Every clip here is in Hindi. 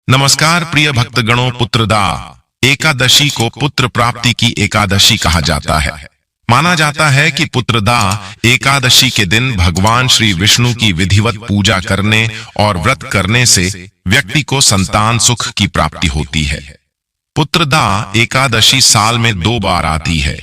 नमस्कार प्रिय भक्तगणों, पुत्रदा एकादशी को पुत्र प्राप्ति की एकादशी कहा जाता है। माना जाता है कि पुत्रदा एकादशी के दिन भगवान श्री विष्णु की विधिवत पूजा करने और व्रत करने से व्यक्ति को संतान सुख की प्राप्ति होती है। पुत्रदा एकादशी साल में 2 बार आती है।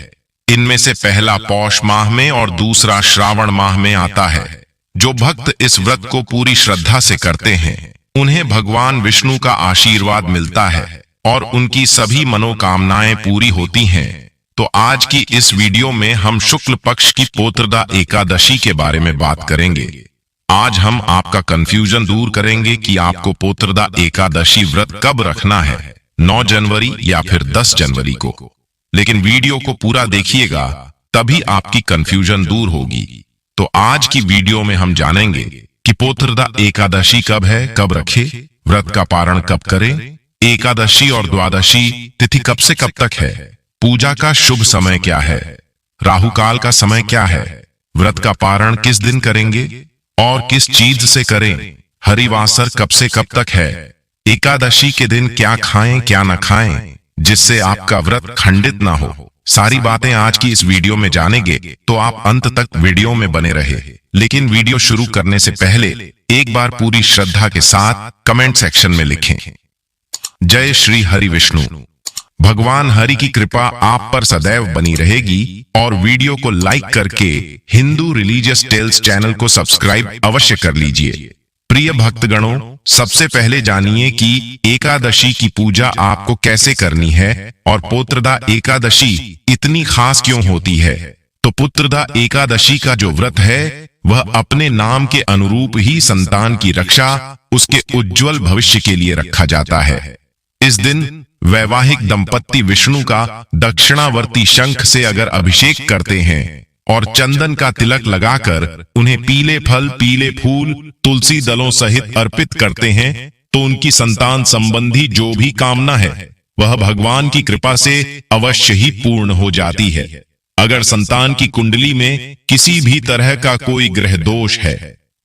इनमें से पहला पौष माह में और दूसरा श्रावण माह में आता है। जो भक्त इस व्रत को पूरी श्रद्धा से करते हैं उन्हें भगवान विष्णु का आशीर्वाद मिलता है और उनकी सभी मनोकामनाएं पूरी होती हैं। तो आज की इस वीडियो में हम शुक्ल पक्ष की पुत्रदा एकादशी के बारे में बात करेंगे। आज हम आपका कंफ्यूजन दूर करेंगे कि आपको पुत्रदा एकादशी व्रत कब रखना है, 9 जनवरी या फिर 10 जनवरी को। लेकिन वीडियो को पूरा देखिएगा, तभी आपकी कंफ्यूजन दूर होगी। तो आज की वीडियो में हम जानेंगे कि पुत्रदा एकादशी कब है, कब रखे, व्रत का पारण कब करें, एकादशी और द्वादशी तिथि कब से कब तक है, पूजा का शुभ समय क्या है, राहु काल का समय क्या है, व्रत का पारण किस दिन करेंगे और किस चीज से करें, हरिवासर कब से कब तक है, एकादशी के दिन क्या खाएं क्या न खाएं जिससे आपका व्रत खंडित ना हो। सारी बातें आज की इस वीडियो में जानेंगे, तो आप अंत तक वीडियो में बने रहे। लेकिन वीडियो शुरू करने से पहले एक बार पूरी श्रद्धा के साथ कमेंट सेक्शन में लिखें, जय श्री हरि विष्णु। भगवान हरि की कृपा आप पर सदैव बनी रहेगी और वीडियो को लाइक करके हिंदू रिलीजियस टेल्स चैनल को सब्सक्राइब अवश्य कर लीजिए। प्रिय भक्तगणों, सबसे पहले जानिए कि एकादशी की पूजा आपको कैसे करनी है और पुत्रदा एकादशी इतनी खास क्यों होती है। तो पुत्रदा एकादशी का जो व्रत है वह अपने नाम के अनुरूप ही संतान की रक्षा, उसके उज्जवल भविष्य के लिए रखा जाता है। इस दिन वैवाहिक दंपत्ति विष्णु का दक्षिणावर्ती शंख से अगर अभिषेक करते हैं और चंदन का तिलक लगाकर उन्हें पीले फल, पीले फूल, तुलसी दलों सहित अर्पित करते हैं तो उनकी संतान संबंधी जो भी कामना है वह भगवान की कृपा से अवश्य ही पूर्ण हो जाती है। अगर संतान की कुंडली में किसी भी तरह का कोई ग्रह दोष है,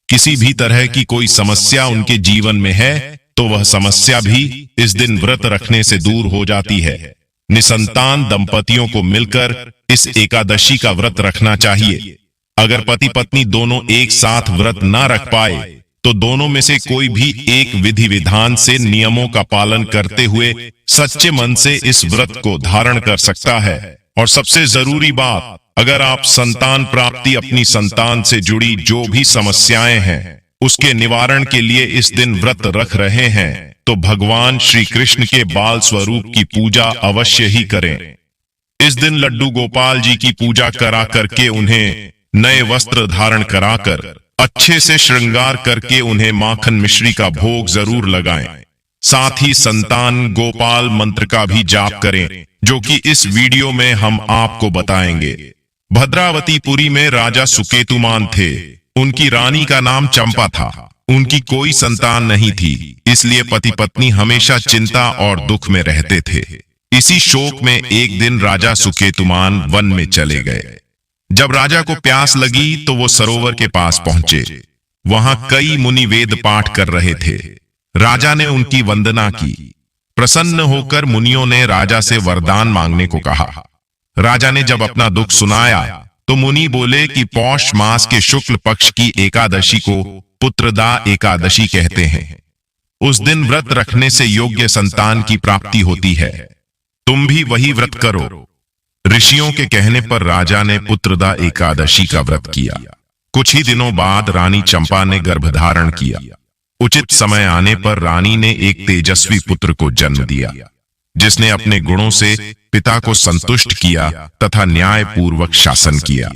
किसी भी तरह की कोई समस्या उनके जीवन में है, तो वह समस्या भी इस दिन व्रत रखने से दूर हो जाती है। निसंतान दंपतियों को मिलकर इस एकादशी का व्रत रखना चाहिए। अगर पति पत्नी दोनों एक साथ व्रत ना रख पाए तो दोनों में से कोई भी एक विधि विधान से नियमों का पालन करते हुए सच्चे मन से इस व्रत को धारण कर सकता है। और सबसे जरूरी बात, अगर आप संतान प्राप्ति, अपनी संतान से जुड़ी जो भी समस्याएं हैं उसके निवारण के लिए इस दिन व्रत रख रहे हैं तो भगवान श्री कृष्ण के बाल स्वरूप की पूजा अवश्य ही करें। इस दिन लड्डू गोपाल जी की पूजा करा करके उन्हें नए वस्त्र धारण कराकर अच्छे से श्रृंगार करके उन्हें माखन मिश्री का भोग जरूर लगाएं। साथ ही संतान गोपाल मंत्र का भी जाप करें, जो कि इस वीडियो में हम आपको बताएंगे। भद्रावतीपुरी में राजा सुकेतुमान थे। उनकी रानी का नाम चंपा था। उनकी कोई संतान नहीं थी, इसलिए पति पत्नी हमेशा चिंता और दुख में रहते थे। इसी शोक में एक दिन राजा सुकेतुमान वन में चले गए। जब राजा को प्यास लगी तो वो सरोवर के पास पहुंचे। वहां कई मुनि वेद पाठ कर रहे थे। राजा ने उनकी वंदना की। प्रसन्न होकर मुनियों ने राजा से वरदान मांगने को कहा। राजा ने जब अपना दुख सुनाया तो मुनि बोले कि पौष मास के शुक्ल पक्ष की एकादशी को पुत्रदा एकादशी कहते हैं। उस दिन व्रत रखने से योग्य संतान की प्राप्ति होती है। तुम भी वही व्रत करो। ऋषियों के कहने पर राजा ने पुत्रदा एकादशी का व्रत किया। कुछ ही दिनों बाद रानी चंपा ने गर्भधारण किया। उचित समय आने पर रानी ने एक तेजस्वी पुत्र को जन्म दिया, जिसने अपने गुणों से पिता को संतुष्ट किया तथा न्याय पूर्वक शासन किया।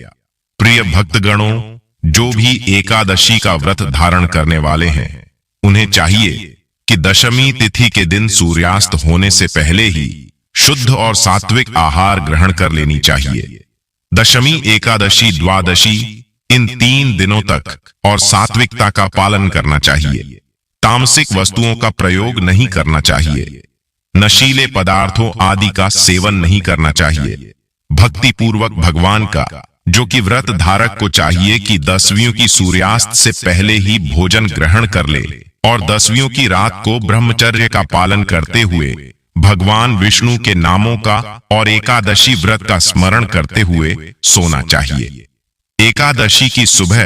प्रिय भक्तगणों, जो भी एकादशी का व्रत धारण करने वाले हैं उन्हें चाहिए कि दशमी तिथि के दिन सूर्यास्त होने से पहले ही शुद्ध और सात्विक आहार ग्रहण कर लेनी चाहिए। दशमी, एकादशी, द्वादशी इन 3 दिनों तक और सात्विकता का पालन करना चाहिए। तामसिक वस्तुओं का प्रयोग नहीं करना चाहिए। नशीले पदार्थों आदि का सेवन नहीं करना चाहिए। भक्ति पूर्वक भगवान का, जो कि व्रत धारक को चाहिए कि 10वीं की सूर्यास्त से पहले ही भोजन ग्रहण कर ले और 10वीं की रात को ब्रह्मचर्य का पालन करते हुए भगवान विष्णु के नामों का और एकादशी व्रत का स्मरण करते हुए सोना चाहिए। एकादशी की सुबह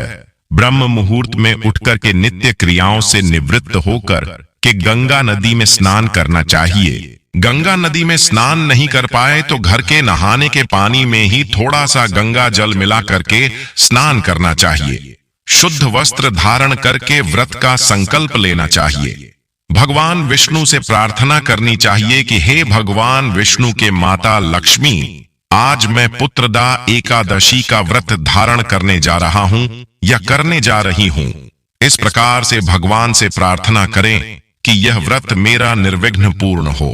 ब्रह्म मुहूर्त में उठकर के नित्य क्रियाओं से निवृत्त होकर के गंगा नदी में स्नान करना चाहिए। गंगा नदी में स्नान नहीं कर पाए तो घर के नहाने के पानी में ही थोड़ा सा गंगा जल मिला करके स्नान करना चाहिए। शुद्ध वस्त्र धारण करके व्रत का संकल्प लेना चाहिए। भगवान विष्णु से प्रार्थना करनी चाहिए कि हे भगवान विष्णु के माता लक्ष्मी, आज मैं पुत्रदा एकादशी का व्रत धारण करने जा रहा हूं या करने जा रही हूं। इस प्रकार से भगवान से प्रार्थना करें कि यह व्रत मेरा निर्विघ्न पूर्ण हो,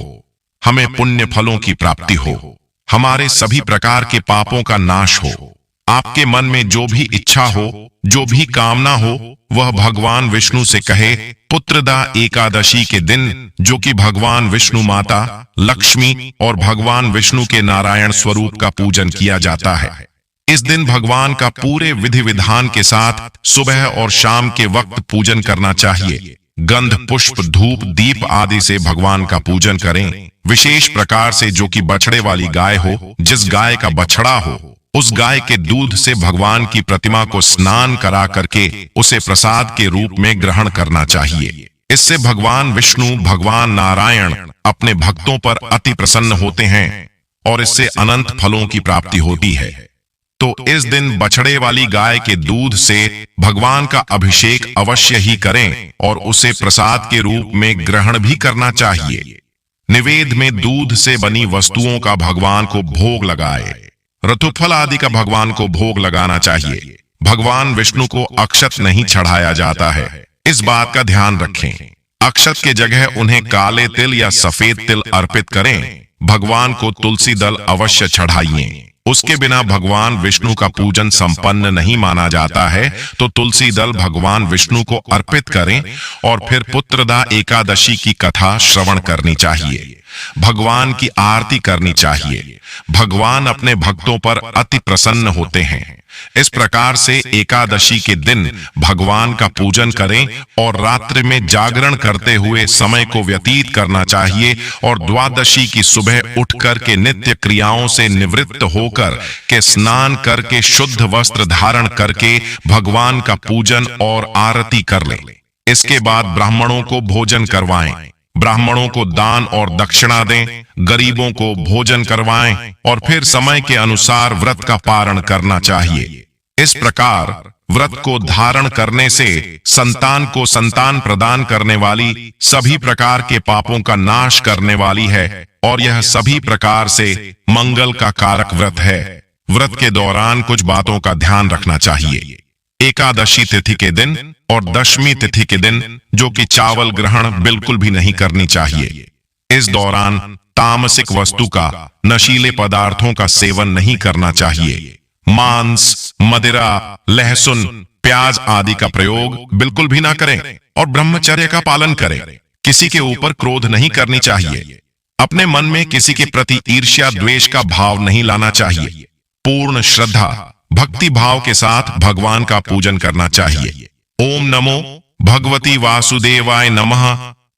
हमें पुण्य फलों की प्राप्ति हो, हमारे सभी प्रकार के पापों का नाश हो। आपके मन में जो भी इच्छा हो, जो भी कामना हो, वह भगवान विष्णु से कहे। पुत्रदा एकादशी के दिन, जो कि भगवान विष्णु माता लक्ष्मी और भगवान विष्णु के नारायण स्वरूप का पूजन किया जाता है, इस दिन भगवान का पूरे विधि विधान के साथ सुबह और शाम के वक्त पूजन करना चाहिए। गंध, पुष्प, धूप, दीप आदि से भगवान का पूजन करें। विशेष प्रकार से जो कि बछड़े वाली गाय हो, जिस गाय का बछड़ा हो, उस गाय के दूध से भगवान की प्रतिमा को स्नान करा करके उसे प्रसाद के रूप में ग्रहण करना चाहिए। इससे भगवान विष्णु, भगवान नारायण अपने भक्तों पर अति प्रसन्न होते हैं और इससे अनंत फलों की प्राप्ति होती है। तो इस दिन बछड़े वाली गाय के दूध से भगवान का अभिषेक अवश्य ही करें और उसे प्रसाद के रूप में ग्रहण भी करना चाहिए। निवेद में दूध से बनी वस्तुओं का भगवान को भोग लगाए। ऋतुफल आदि का भगवान को भोग लगाना चाहिए। भगवान विष्णु को अक्षत नहीं चढ़ाया जाता है, इस बात का ध्यान रखें। अक्षत के जगह उन्हें काले तिल या सफेद तिल अर्पित करें। भगवान को तुलसी दल अवश्य चढ़ाइए। उसके बिना भगवान विष्णु का पूजन संपन्न नहीं माना जाता है। तो तुलसी दल भगवान विष्णु को अर्पित करें और फिर पुत्रदा एकादशी की कथा श्रवण करनी चाहिए। भगवान की आरती करनी चाहिए। भगवान अपने भक्तों पर अति प्रसन्न होते हैं। इस प्रकार से एकादशी के दिन भगवान का पूजन करें और रात्रि में जागरण करते हुए समय को व्यतीत करना चाहिए और द्वादशी की सुबह उठकर के नित्य क्रियाओं से निवृत्त होकर के स्नान करके शुद्ध वस्त्र धारण करके भगवान का पूजन और आरती कर लें। इसके बाद ब्राह्मणों को भोजन करवाएं। ब्राह्मणों को दान और दक्षिणा दें, गरीबों को भोजन करवाएं और फिर समय के अनुसार व्रत का पारण करना चाहिए। इस प्रकार व्रत को धारण करने से संतान को संतान प्रदान करने वाली, सभी प्रकार के पापों का नाश करने वाली है और यह सभी प्रकार से मंगल का कारक व्रत है। व्रत के दौरान कुछ बातों का ध्यान रखना चाहिए। एकादशी तिथि के दिन और दशमी तिथि के दिन जो कि चावल ग्रहण बिल्कुल भी नहीं करनी चाहिए। इस दौरान तामसिक वस्तु का, नशीले पदार्थों का सेवन नहीं करना चाहिए। मांस, मदिरा, लहसुन, प्याज आदि का प्रयोग बिल्कुल भी ना करें और ब्रह्मचर्य का पालन करें। किसी के ऊपर क्रोध नहीं करनी चाहिए। अपने मन में किसी के प्रति ईर्ष्या द्वेष का भाव नहीं लाना चाहिए। पूर्ण श्रद्धा भक्ति भाव के साथ भगवान का पूजन करना चाहिए। ओम नमो भगवती वासुदेवाय नमः,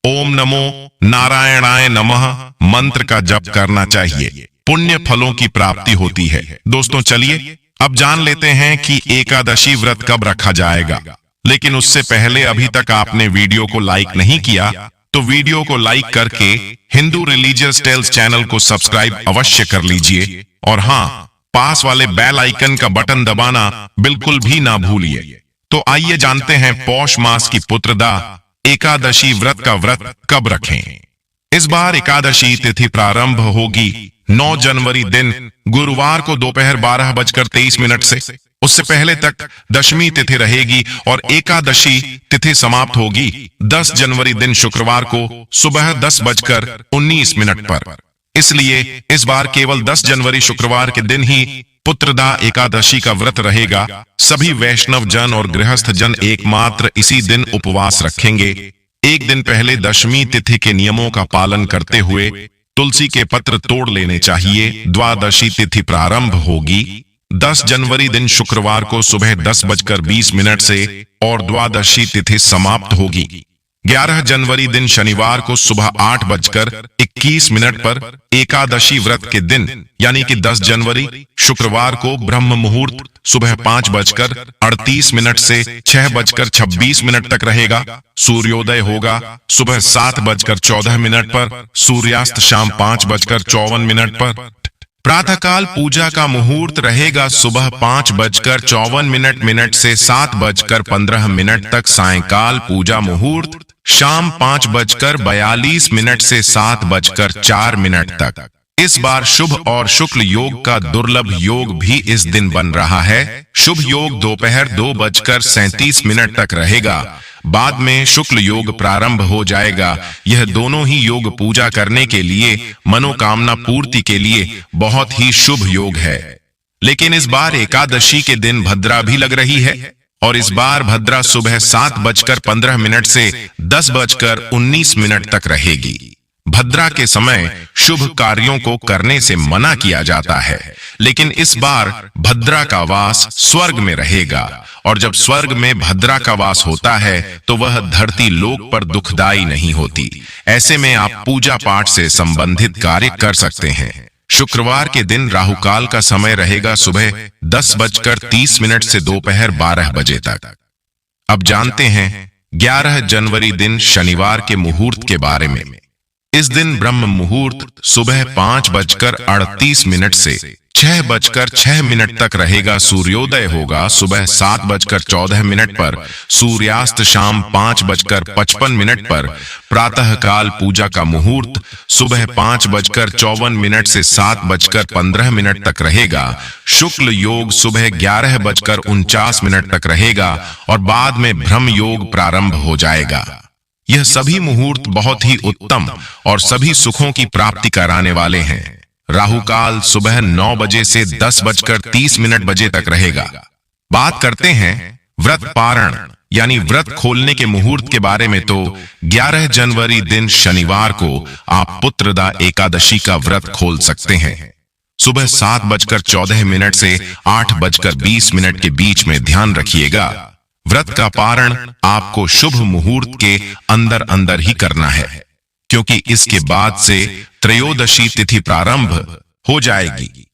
ओम नमो नारायणाय नमः मंत्र का जप करना चाहिए। पुण्य फलों की प्राप्ति होती है। दोस्तों चलिए अब जान लेते हैं कि एकादशी व्रत कब रखा जाएगा। लेकिन उससे पहले अभी तक आपने वीडियो को लाइक नहीं किया तो वीडियो को लाइक करके हिंदू रिलीजियस टेल्स चैनल को सब्सक्राइब अवश्य कर लीजिए और हाँ, पास वाले बेल आइकन का बटन दबाना बिल्कुल भी ना भूलिए। तो आइए जानते हैं पौष मास की पुत्रदा एकादशी व्रत का व्रत कब रखें। इस बार एकादशी तिथि प्रारंभ होगी 9 जनवरी दिन गुरुवार को दोपहर 12:23 से। उससे पहले तक दशमी तिथि रहेगी और एकादशी तिथि समाप्त होगी 10 जनवरी दिन शुक्रवार को सुबह 10:19 पर। इसलिए इस बार केवल 10 जनवरी शुक्रवार के दिन ही पुत्रदा एकादशी का व्रत रहेगा। सभी वैष्णव जन और गृहस्थ जन एकमात्र इसी दिन उपवास रखेंगे। एक दिन पहले दशमी तिथि के नियमों का पालन करते हुए तुलसी के पत्र तोड़ लेने चाहिए। द्वादशी तिथि प्रारंभ होगी 10 जनवरी दिन शुक्रवार को सुबह 10:20 से और द्वादशी तिथि समाप्त होगी 11 जनवरी दिन शनिवार को सुबह 8:21 पर एकादशी व्रत के दिन यानी कि 10 जनवरी शुक्रवार को ब्रह्म मुहूर्त सुबह 5:38 से 6:26 तक रहेगा। सूर्योदय होगा सुबह 7:14 पर, सूर्यास्त शाम 5:54 पर। प्रातःकाल पूजा का मुहूर्त रहेगा सुबह 5:54 से 7:15 तक। सायंकाल पूजा मुहूर्त शाम 5:42 से 7:04 तक। इस बार शुभ और शुक्ल योग का दुर्लभ योग भी इस दिन बन रहा है। शुभ योग दोपहर 2:37 तक रहेगा। बाद में शुक्ल योग प्रारंभ हो जाएगा। यह दोनों ही योग पूजा करने के लिए, मनोकामना पूर्ति के लिए बहुत ही शुभ योग है। लेकिन इस बार एकादशी के दिन भद्रा भी लग रही है और इस बार भद्रा सुबह 7:15 से 10:19 तक रहेगी। भद्रा के समय शुभ कार्यों को करने से मना किया जाता है, लेकिन इस बार भद्रा का वास स्वर्ग में रहेगा और जब स्वर्ग में भद्रा का वास होता है तो वह धरती लोक पर दुखदाई नहीं होती। ऐसे में आप पूजा पाठ से संबंधित कार्य कर सकते हैं। शुक्रवार के दिन राहुकाल का समय रहेगा सुबह 10:30 से दोपहर 12 बजे तक। अब जानते हैं 11 जनवरी दिन शनिवार के मुहूर्त के बारे में। इस दिन ब्रह्म मुहूर्त सुबह 5:38 से 6:06 तक रहेगा। सूर्योदय होगा सुबह 7:14 पर, सूर्यास्त शाम 5:55 पर। प्रातःकाल पूजा का मुहूर्त सुबह 5:54 से 7:15 तक रहेगा। शुक्ल योग सुबह 11:49 तक रहेगा और बाद में ब्रह्म योग प्रारंभ हो जाएगा। यह सभी मुहूर्त बहुत ही उत्तम और सभी सुखों की प्राप्ति कराने वाले हैं। राहुकाल सुबह 9 बजे से 10:30 बजे तक रहेगा। बात करते हैं व्रत पारण यानी व्रत खोलने के मुहूर्त के बारे में। तो 11 जनवरी दिन शनिवार को आप पुत्रदा एकादशी का व्रत खोल सकते हैं। सुबह 7:14 से 8:20 के बीच में ध्यान रखिएगा। व्रत का पारण आपको शुभ मुहूर्त के अंदर अंदर ही करना है, क्योंकि इसके बाद से त्रयोदशी तिथि प्रारंभ हो जाएगी।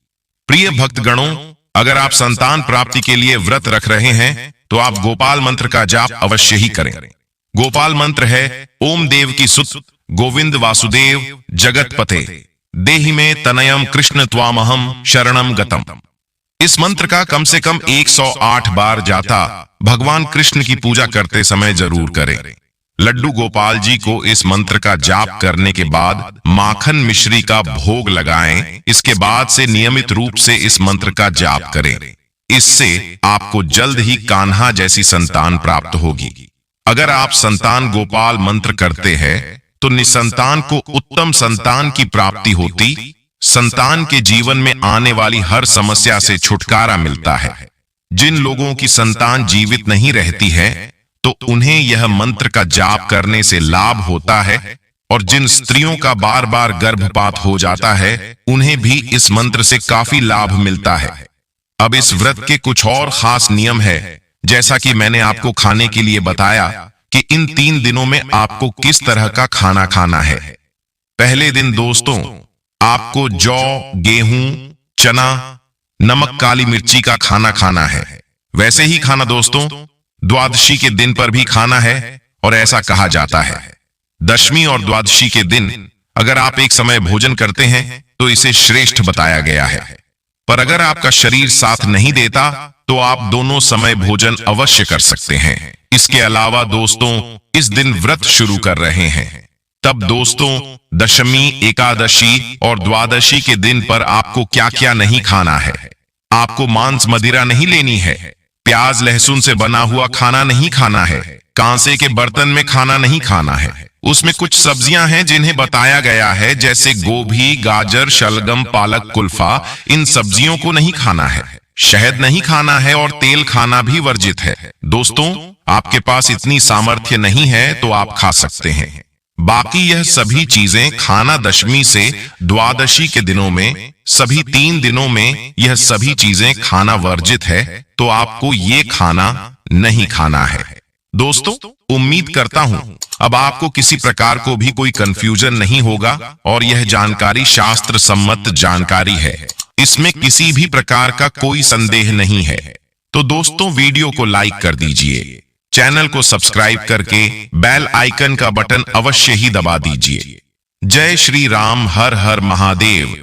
प्रिय भक्तगणों, अगर आप संतान प्राप्ति के लिए व्रत रख रहे हैं तो आप गोपाल मंत्र का जाप अवश्य ही करें। गोपाल मंत्र है ओम देव की सुत गोविंद वासुदेव जगतपते देहि में तनयम कृष्ण त्वामहम शरणम गतम। इस मंत्र का कम से कम 108 बार जाता भगवान कृष्ण की पूजा करते समय जरूर करें। लड्डू गोपाल जी को इस मंत्र का जाप करने के बाद माखन मिश्री का भोग लगाएं। इसके बाद से नियमित रूप से इस मंत्र का जाप करें। इससे आपको जल्द ही कान्हा जैसी संतान प्राप्त होगी। अगर आप संतान गोपाल मंत्र करते हैं तो निसंतान को उत्तम संतान की प्राप्ति होती। संतान के जीवन में आने वाली हर समस्या से छुटकारा मिलता है। जिन लोगों की संतान जीवित नहीं रहती है तो उन्हें यह मंत्र का जाप करने से लाभ होता है और जिन स्त्रियों का बार बार गर्भपात हो जाता है उन्हें भी इस मंत्र से काफी लाभ मिलता है। अब इस व्रत के कुछ और खास नियम है, जैसा कि मैंने आपको खाने के लिए बताया कि इन 3 दिनों में आपको किस तरह का खाना खाना है। पहले दिन दोस्तों आपको जौ, गेहूं, चना, नमक, काली मिर्ची का खाना खाना है। वैसे ही खाना दोस्तों द्वादशी के दिन पर भी खाना है और ऐसा कहा जाता है दशमी और द्वादशी के दिन अगर आप एक समय भोजन करते हैं तो इसे श्रेष्ठ बताया गया है। पर अगर आपका शरीर साथ नहीं देता तो आप दोनों समय भोजन अवश्य कर सकते हैं। इसके अलावा दोस्तों इस दिन व्रत शुरू कर रहे हैं तब दोस्तों दशमी, एकादशी और द्वादशी के दिन पर आपको क्या क्या नहीं खाना है। आपको मांस मदिरा नहीं लेनी है, प्याज लहसुन से बना हुआ खाना नहीं खाना है, कांसे के बर्तन में खाना नहीं खाना है। उसमें कुछ सब्जियां हैं जिन्हें बताया गया है, जैसे गोभी, गाजर, शलगम, पालक, कुल्फा। इन सब्जियों को नहीं खाना है। शहद नहीं खाना है और तेल खाना भी वर्जित है। दोस्तों आपके पास इतनी सामर्थ्य नहीं है तो आप खा सकते हैं। बाकी यह सभी चीजें खाना दशमी से द्वादशी के दिनों में, सभी 3 दिनों में यह सभी चीजें खाना वर्जित है, तो आपको ये खाना नहीं खाना है। दोस्तों उम्मीद करता हूं अब आपको किसी प्रकार को भी कोई कंफ्यूजन नहीं होगा और यह जानकारी शास्त्र सम्मत जानकारी है, इसमें किसी भी प्रकार का कोई संदेह नहीं है। तो दोस्तों, वीडियो को लाइक कर दीजिए, चैनल को सब्सक्राइब करके बेल आइकन का बटन अवश्य ही दबा दीजिए। जय श्री राम, हर हर महादेव।